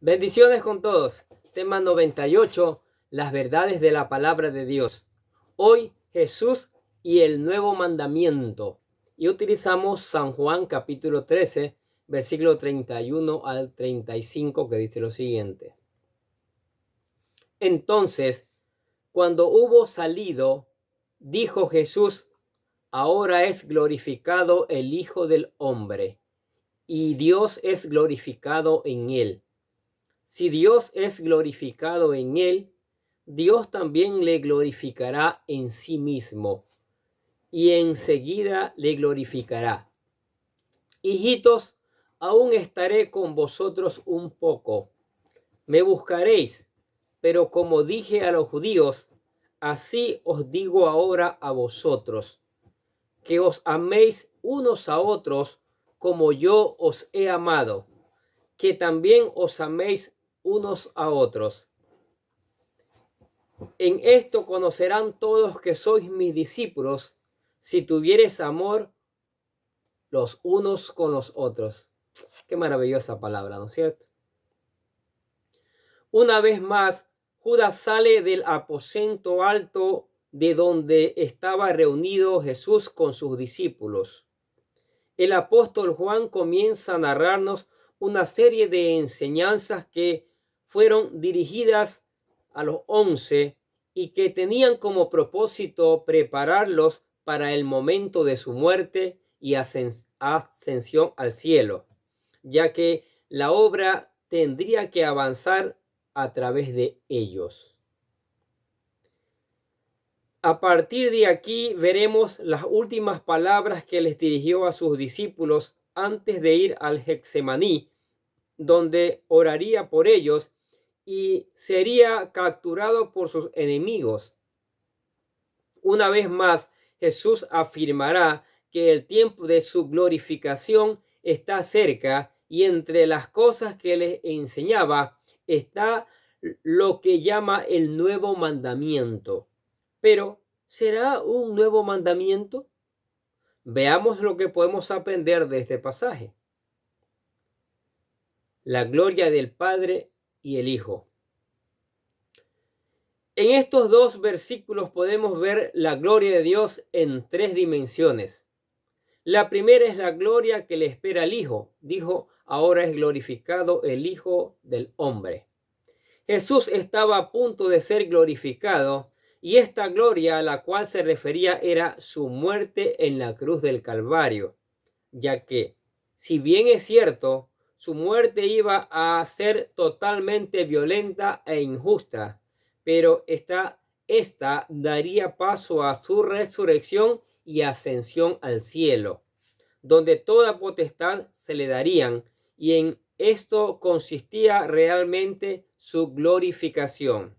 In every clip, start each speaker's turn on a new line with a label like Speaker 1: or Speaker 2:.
Speaker 1: Bendiciones con todos. Tema 98, las verdades de la palabra de Dios. Hoy Jesús y el nuevo mandamiento. Y utilizamos San Juan capítulo 13, versículo 31 al 35, que dice lo siguiente. Entonces, cuando hubo salido, dijo Jesús: ahora es glorificado el Hijo del Hombre, y Dios es glorificado en él. Si Dios es glorificado en él, Dios también le glorificará en sí mismo, y enseguida le glorificará. Hijitos, aún estaré con vosotros un poco. Me buscaréis, pero como dije a los judíos, así os digo ahora a vosotros, que os améis unos a otros como yo os he amado, que también os améis unos a otros. En esto conocerán todos que sois mis discípulos, si tuviereis amor los unos con los otros. Qué maravillosa palabra, ¿no es cierto? Una vez más, Judas sale del aposento alto de donde estaba reunido Jesús con sus discípulos. El apóstol Juan comienza a narrarnos una serie de enseñanzas que fueron dirigidas a los 11 y que tenían como propósito prepararlos para el momento de su muerte y ascensión al cielo, ya que la obra tendría que avanzar a través de ellos. A partir de aquí veremos las últimas palabras que les dirigió a sus discípulos antes de ir al Getsemaní, donde oraría por ellos y sería capturado por sus enemigos. Una vez más, Jesús afirmará que el tiempo de su glorificación está cerca, y entre las cosas que les enseñaba está lo que llama el nuevo mandamiento. Pero, ¿será un nuevo mandamiento? Veamos lo que podemos aprender de este pasaje. La gloria del Padre y el Hijo. En estos dos versículos podemos ver la gloria de Dios en tres dimensiones. La primera es la gloria que le espera al Hijo. Dijo: ahora es glorificado el Hijo del Hombre. Jesús estaba a punto de ser glorificado, y esta gloria a la cual se refería era su muerte en la cruz del Calvario, ya que, si bien es cierto, su muerte iba a ser totalmente violenta e injusta, pero esta daría paso a su resurrección y ascensión al cielo, donde toda potestad se le darían, y en esto consistía realmente su glorificación.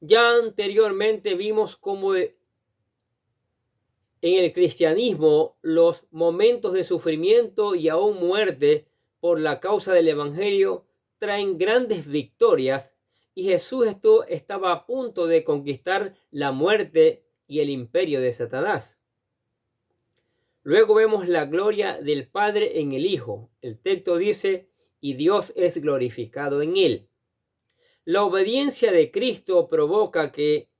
Speaker 1: Ya anteriormente vimos cómo en el cristianismo los momentos de sufrimiento y aún muerte por la causa del evangelio traen grandes victorias, y Jesús estaba a punto de conquistar la muerte y el imperio de Satanás. Luego vemos la gloria del Padre en el Hijo. El texto dice: y Dios es glorificado en él. La obediencia de Cristo provoca que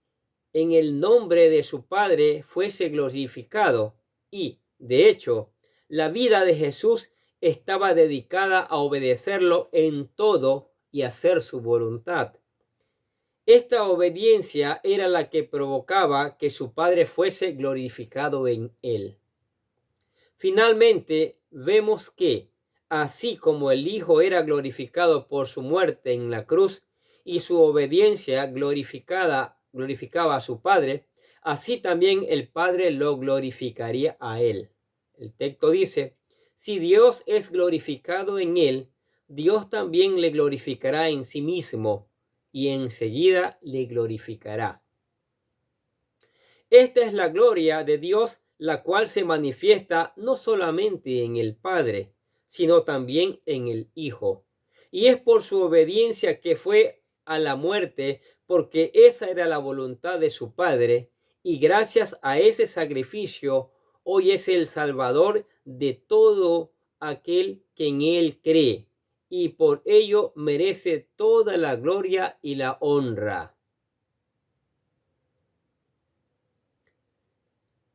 Speaker 1: en el nombre de su Padre fuese glorificado, y, de hecho, la vida de Jesús estaba dedicada a obedecerlo en todo y hacer su voluntad. Esta obediencia era la que provocaba que su Padre fuese glorificado en él. Finalmente, vemos que, así como el Hijo era glorificado por su muerte en la cruz y su obediencia glorificaba a su Padre, así también el Padre lo glorificaría a él. El texto dice: si Dios es glorificado en él, Dios también le glorificará en sí mismo, y enseguida le glorificará. Esta es la gloria de Dios, la cual se manifiesta no solamente en el Padre, sino también en el Hijo. Y es por su obediencia que fue a la muerte, porque esa era la voluntad de su Padre, y gracias a ese sacrificio, hoy es el Salvador de todo aquel que en él cree. y por ello merece toda la gloria y la honra.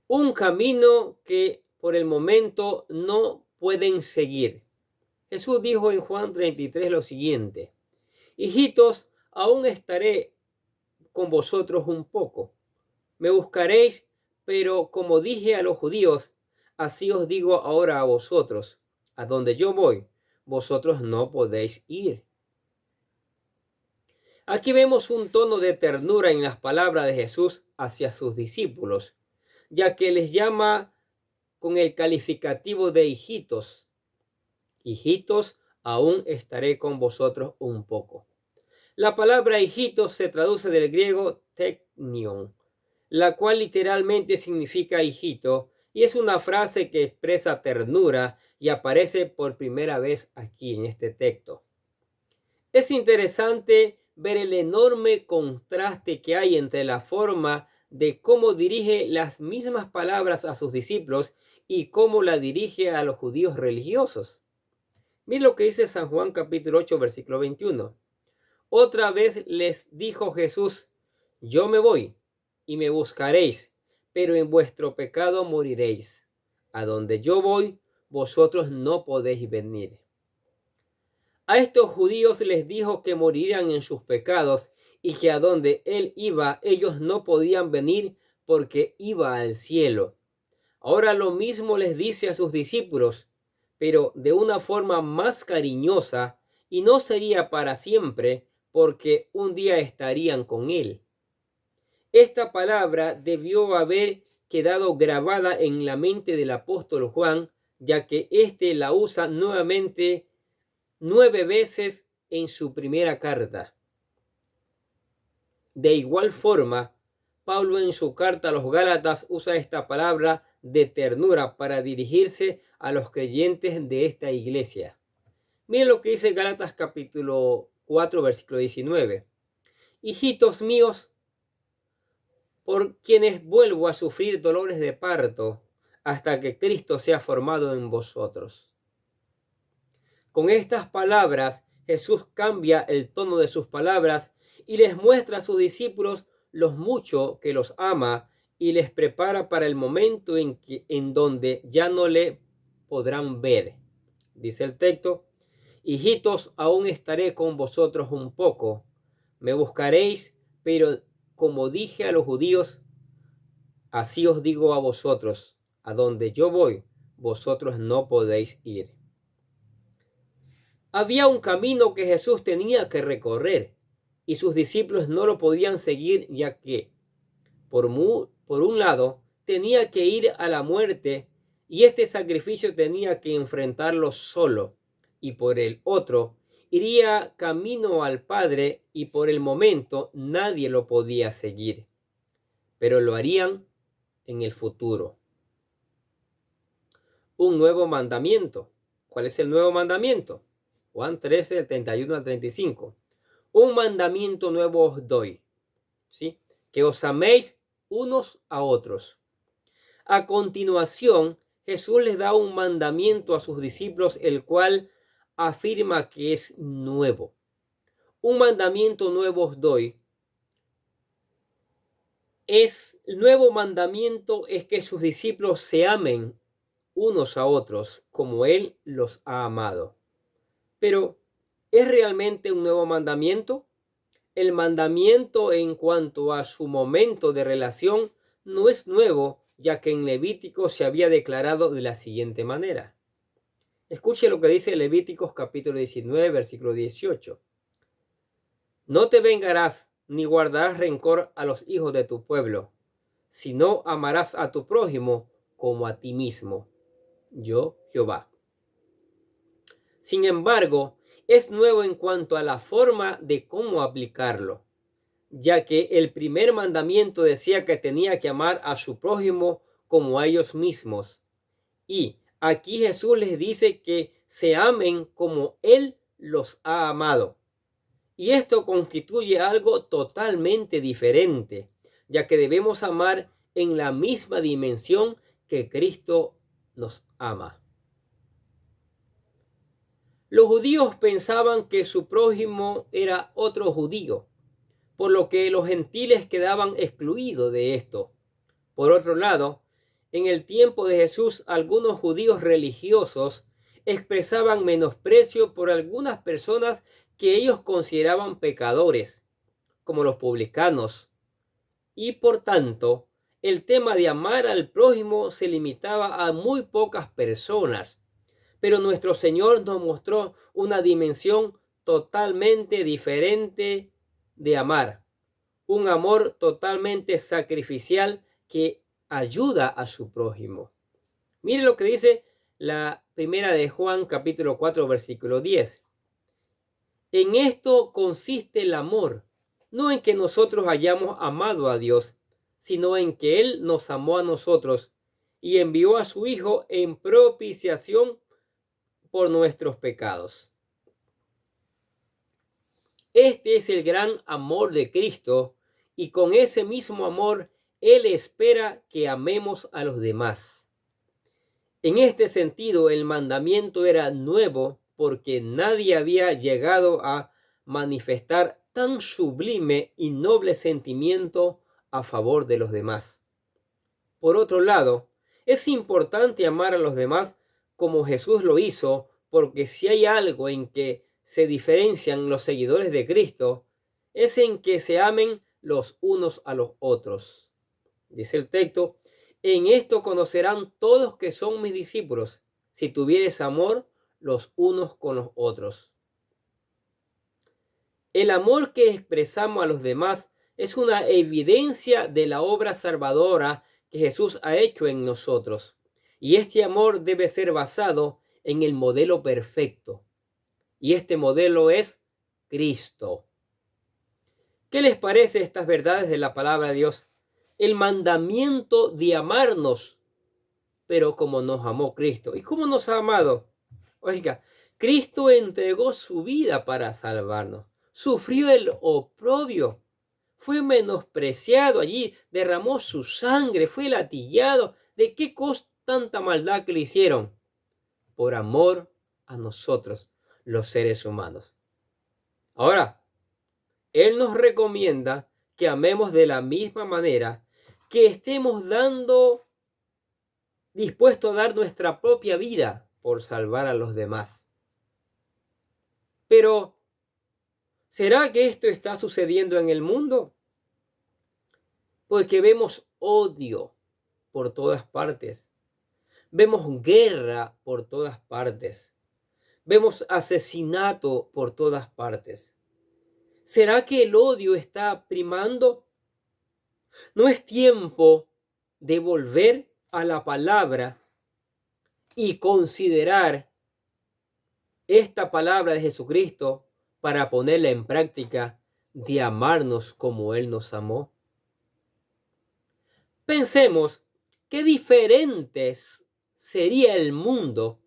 Speaker 1: Un camino que por el momento no pueden seguir. Jesús dijo en Juan 33 lo siguiente: hijitos, aún estaré con vosotros un poco. Me buscaréis, pero como dije a los judíos, así os digo ahora a vosotros: a donde yo voy, vosotros no podéis ir. Aquí vemos un tono de ternura en las palabras de Jesús hacia sus discípulos, ya que les llama con el calificativo de hijitos. Hijitos, aún estaré con vosotros un poco. La palabra hijitos se traduce del griego teknion, la cual literalmente significa hijito, y es una frase que expresa ternura y aparece por primera vez aquí en este texto. Es interesante ver el enorme contraste que hay entre la forma de cómo dirige las mismas palabras a sus discípulos y cómo la dirige a los judíos religiosos. Miren lo que dice San Juan capítulo 8, versículo 21. Otra vez les dijo Jesús: yo me voy y me buscaréis, pero en vuestro pecado moriréis. A donde yo voy, vosotros no podéis venir. A estos judíos les dijo que morirían en sus pecados y que a donde él iba, ellos no podían venir porque iba al cielo. Ahora lo mismo les dice a sus discípulos, pero de una forma más cariñosa, y no sería para siempre, porque un día estarían con él. Esta palabra debió haber quedado grabada en la mente del apóstol Juan, ya que éste la usa nuevamente 9 veces en su primera carta. De igual forma, Pablo en su carta a los Gálatas usa esta palabra de ternura para dirigirse a los creyentes de esta iglesia. Miren lo que dice Gálatas capítulo 4, versículo 19. Hijitos míos, por quienes vuelvo a sufrir dolores de parto hasta que Cristo sea formado en vosotros. Con estas palabras, Jesús cambia el tono de sus palabras y les muestra a sus discípulos lo mucho que los ama y les prepara para el momento en donde ya no le podrán ver. Dice el texto: hijitos, aún estaré con vosotros un poco. Me buscaréis, pero como dije a los judíos, así os digo a vosotros: a donde yo voy, vosotros no podéis ir. Había un camino que Jesús tenía que recorrer y sus discípulos no lo podían seguir, ya que, por un lado, tenía que ir a la muerte y este sacrificio tenía que enfrentarlo solo, y por el otro, iría camino al Padre y por el momento nadie lo podía seguir, pero lo harían en el futuro. Un nuevo mandamiento. ¿Cuál es el nuevo mandamiento? Juan 13, del 31 al 35. Un mandamiento nuevo os doy, ¿sí? Que os améis unos a otros. A continuación, Jesús les da un mandamiento a sus discípulos, el cual afirma que es nuevo. Un mandamiento nuevo os doy. El nuevo mandamiento es que sus discípulos se amen unos a otros como Él los ha amado. Pero, ¿es realmente un nuevo mandamiento? El mandamiento en cuanto a su momento de relación no es nuevo, ya que en Levítico se había declarado de la siguiente manera. Escuche lo que dice Levíticos capítulo 19, versículo 18. No te vengarás ni guardarás rencor a los hijos de tu pueblo, sino amarás a tu prójimo como a ti mismo. Yo, Jehová. Sin embargo, es nuevo en cuanto a la forma de cómo aplicarlo, ya que el primer mandamiento decía que tenía que amar a su prójimo como a ellos mismos. Y aquí Jesús les dice que se amen como Él los ha amado. Y esto constituye algo totalmente diferente, ya que debemos amar en la misma dimensión que Cristo nos ama. Los judíos pensaban que su prójimo era otro judío, por lo que los gentiles quedaban excluidos de esto. Por otro lado, en el tiempo de Jesús, algunos judíos religiosos expresaban menosprecio por algunas personas que ellos consideraban pecadores, como los publicanos, y por tanto, el tema de amar al prójimo se limitaba a muy pocas personas. Pero nuestro Señor nos mostró una dimensión totalmente diferente de amar. Un amor totalmente sacrificial que ayuda a su prójimo. Mire lo que dice la primera de Juan capítulo 4 versículo 10. En esto consiste el amor, no en que nosotros hayamos amado a Dios, sino en que Él nos amó a nosotros y envió a su Hijo en propiciación por nuestros pecados. Este es el gran amor de Cristo y con ese mismo amor Él espera que amemos a los demás. En este sentido, el mandamiento era nuevo porque nadie había llegado a manifestar tan sublime y noble sentimiento a favor de los demás. Por otro lado, es importante amar a los demás como Jesús lo hizo, porque si hay algo en que se diferencian los seguidores de Cristo, es en que se amen los unos a los otros. Dice el texto, en esto conocerán todos que son mis discípulos, si tuvieres amor los unos con los otros. El amor que expresamos a los demás es una evidencia de la obra salvadora que Jesús ha hecho en nosotros. Y este amor debe ser basado en el modelo perfecto. Y este modelo es Cristo. ¿Qué les parece estas verdades de la palabra de Dios? El mandamiento de amarnos, pero como nos amó Cristo. ¿Y cómo nos ha amado? Oiga, Cristo entregó su vida para salvarnos. Sufrió el oprobio. Fue menospreciado allí. Derramó su sangre. Fue latillado. ¿De qué cosa tanta maldad que le hicieron? Por amor a nosotros, los seres humanos. Ahora, Él nos recomienda que amemos de la misma manera, que estemos dispuestos a dar nuestra propia vida por salvar a los demás. Pero, ¿será que esto está sucediendo en el mundo? Porque vemos odio por todas partes. Vemos guerra por todas partes. Vemos asesinato por todas partes. ¿Será que el odio está primando? ¿No es tiempo de volver a la palabra y considerar esta palabra de Jesucristo para ponerla en práctica, de amarnos como Él nos amó? Pensemos qué diferentes sería el mundo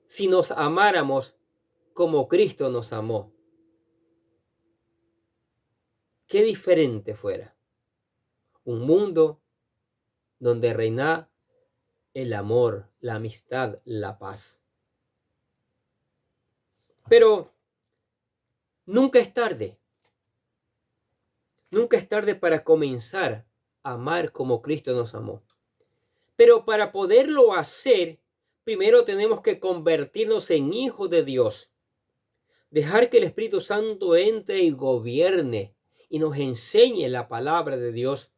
Speaker 1: si nos amáramos como Cristo nos amó. Qué diferente fuera. Un mundo donde reina el amor, la amistad, la paz. Pero nunca es tarde. Nunca es tarde para comenzar a amar como Cristo nos amó. Pero para poderlo hacer, primero tenemos que convertirnos en hijos de Dios. Dejar que el Espíritu Santo entre y gobierne y nos enseñe la palabra de Dios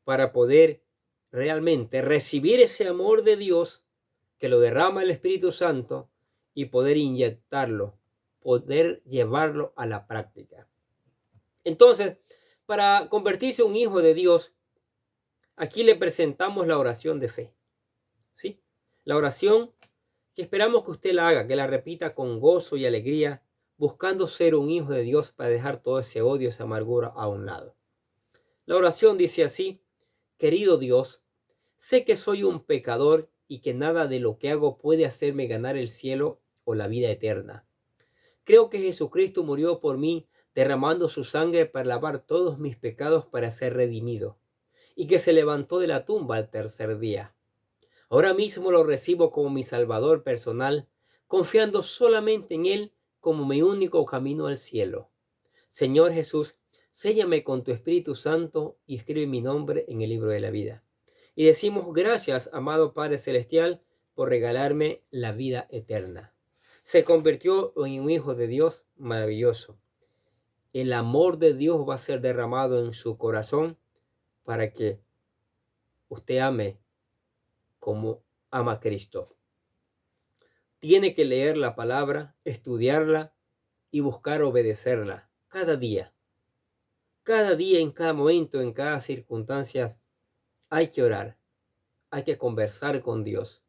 Speaker 1: para poder realmente recibir ese amor de Dios que lo derrama el Espíritu Santo y poder inyectarlo, poder llevarlo a la práctica. Entonces, para convertirse en un hijo de Dios, aquí le presentamos la oración de fe. ¿Sí? La oración que esperamos que usted la haga, que la repita con gozo y alegría, buscando ser un hijo de Dios para dejar todo ese odio, esa amargura a un lado. La oración dice así: querido Dios, sé que soy un pecador y que nada de lo que hago puede hacerme ganar el cielo o la vida eterna. Creo que Jesucristo murió por mí, derramando su sangre para lavar todos mis pecados para ser redimido, y que se levantó de la tumba al tercer día. Ahora mismo lo recibo como mi Salvador personal confiando solamente en Él como mi único camino al cielo. Señor Jesús, séllame con tu Espíritu Santo y escribe mi nombre en el libro de la vida. Y decimos gracias, amado Padre Celestial, por regalarme la vida eterna. Se convirtió en un hijo de Dios maravilloso. El amor de Dios va a ser derramado en su corazón para que usted ame como ama a Cristo. Tiene que leer la palabra, estudiarla y buscar obedecerla cada día. Cada día, en cada momento, en cada circunstancia, hay que orar, hay que conversar con Dios,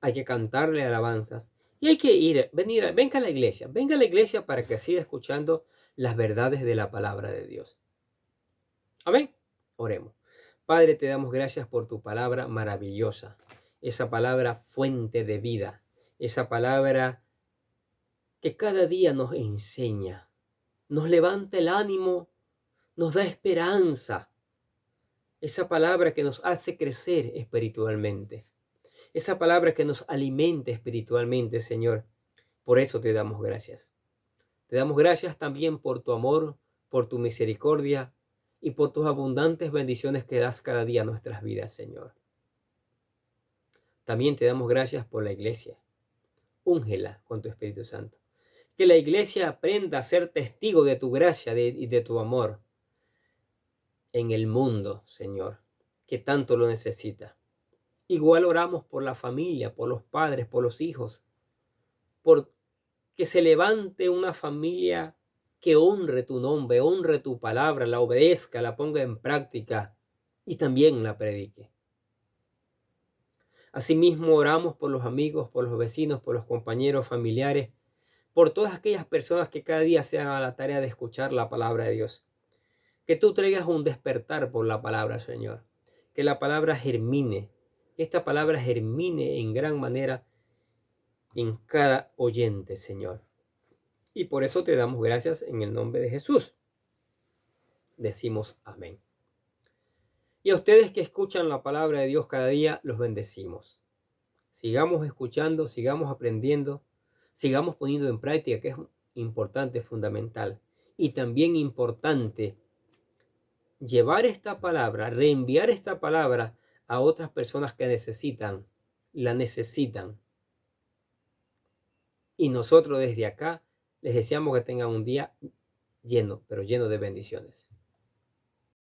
Speaker 1: hay que cantarle alabanzas y hay que venga a la iglesia para que siga escuchando las verdades de la palabra de Dios. Amén. Oremos. Padre, te damos gracias por tu palabra maravillosa, esa palabra fuente de vida, esa palabra que cada día nos enseña, nos levanta el ánimo, nos da esperanza, esa palabra que nos hace crecer espiritualmente, esa palabra que nos alimenta espiritualmente, Señor. Por eso te damos gracias. Te damos gracias también por tu amor, por tu misericordia y por tus abundantes bendiciones que das cada día a nuestras vidas, Señor. También te damos gracias por la iglesia. Úngela con tu Espíritu Santo. Que la iglesia aprenda a ser testigo de tu gracia y de tu amor en el mundo, Señor, que tanto lo necesita. Igual oramos por la familia, por los padres, por los hijos, por que se levante una familia que honre tu nombre, honre tu palabra, la obedezca, la ponga en práctica y también la predique. Asimismo oramos por los amigos, por los vecinos, por los compañeros familiares, por todas aquellas personas que cada día se hagan la tarea de escuchar la palabra de Dios. Que tú traigas un despertar por la palabra, Señor. Que la palabra germine, que esta palabra germine en gran manera en cada oyente, Señor. Y por eso te damos gracias en el nombre de Jesús. Decimos amén. Y a ustedes que escuchan la palabra de Dios cada día, los bendecimos. Sigamos escuchando, sigamos aprendiendo, sigamos poniendo en práctica, que es importante, fundamental. Y también importante llevar esta palabra, reenviar esta palabra a otras personas que la necesitan. Y nosotros desde acá les deseamos que tengan un día lleno, pero lleno de bendiciones.